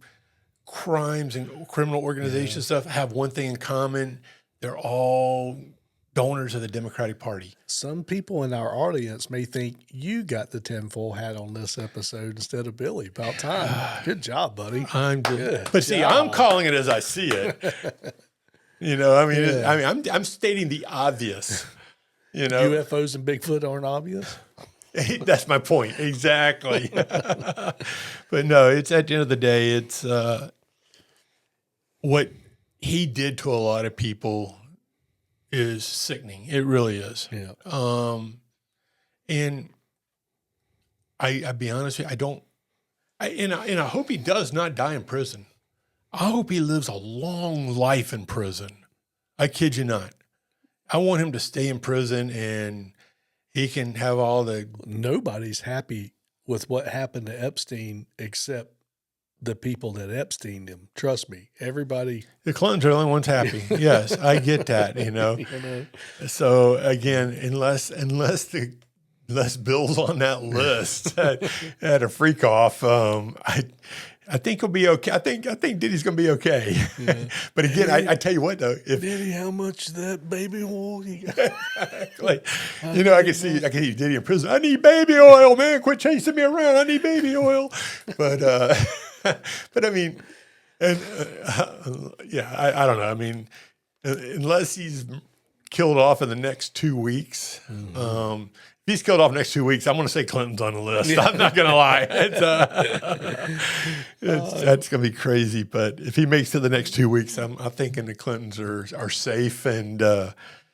Speaker 2: crimes and criminal organization stuff have one thing in common. They're all donors of the Democratic Party.
Speaker 1: Some people in our audience may think you got the tinfoil hat on this episode instead of Billy. About time. Good job, buddy.
Speaker 2: I'm good. But see, I'm calling it as I see it. I'm stating the obvious.
Speaker 1: UFOs and Bigfoot aren't obvious.
Speaker 2: That's my point. Exactly. But no, it's at the end of the day, it's what he did to a lot of people is sickening. It really is.
Speaker 1: Yeah.
Speaker 2: And I'll be honest with you, and I hope he does not die in prison. I hope he lives a long life in prison. I kid you not. I want him to stay in prison and he can have all the...
Speaker 1: Nobody's happy with what happened to Epstein except the people that Epsteined him. Trust me, everybody.
Speaker 2: The Clintons are the only ones happy. Yes, I get that, So again, unless Bill's on that list at a freak off, I think he'll be okay. I think Ditty's going to be okay. Yeah. But again, I tell you what though, if
Speaker 1: Ditty, how much of that baby oil you got?
Speaker 2: Like, I can see Ditty in prison. I need baby oil, man. Quit chasing me around. I need baby oil. But but I mean, and I don't know. I mean, unless he's killed off in the next 2 weeks. If he's killed off next 2 weeks, I'm going to say Clinton's on the list. Yeah. I'm not going to lie. That's going to be crazy. But if he makes it the next 2 weeks, I'm thinking the Clintons are safe, and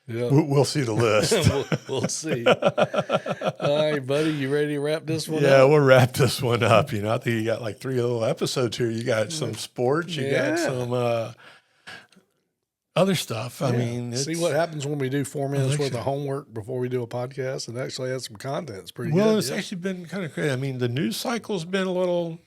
Speaker 2: we'll see the list.
Speaker 1: we'll see. All right, buddy, you ready to wrap this one up?
Speaker 2: Yeah, we'll wrap this one up. I think you got like 3 little episodes here. You got some sports. You got some other stuff. I mean,
Speaker 1: see what happens when we do 4 minutes worth of homework before we do a podcast and actually have some content. It's pretty good.
Speaker 2: Well, it's actually been kind of crazy. I mean, the news cycle's been a little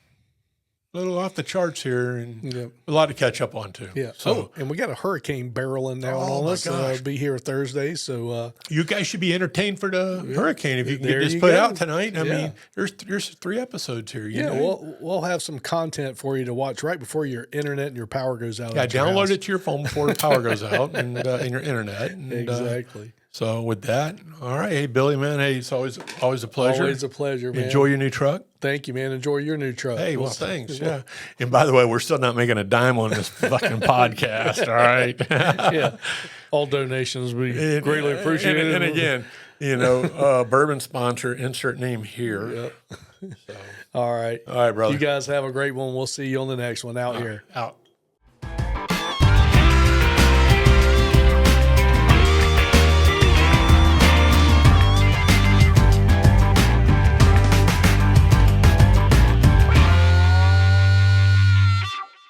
Speaker 2: off the charts here, and a lot to catch up on too.
Speaker 1: Yeah.
Speaker 2: So,
Speaker 1: and we got a hurricane barreling down on us. I'll be here Thursday, so
Speaker 2: you guys should be entertained for the hurricane if you can get this put out tonight. I mean, there's 3 episodes here. You know?
Speaker 1: We'll have some content for you to watch right before your internet and your power goes out.
Speaker 2: Yeah, download it to your phone before the power goes out, and your internet. And,
Speaker 1: exactly.
Speaker 2: So with that, all right. Hey, Billy, man. Hey, it's always a pleasure.
Speaker 1: Always a pleasure, man.
Speaker 2: Enjoy your new truck.
Speaker 1: Thank you, man. Enjoy your new truck.
Speaker 2: Hey, well, thanks. Yeah. And by the way, we're still not making a dime on this fucking podcast. All right.
Speaker 1: Yeah. All donations we greatly appreciated.
Speaker 2: And again, Bourbon sponsor, insert name here.
Speaker 1: Yep. So. All right.
Speaker 2: All right, brother.
Speaker 1: You guys have a great one. We'll see you on the next one. Out here.
Speaker 2: Out.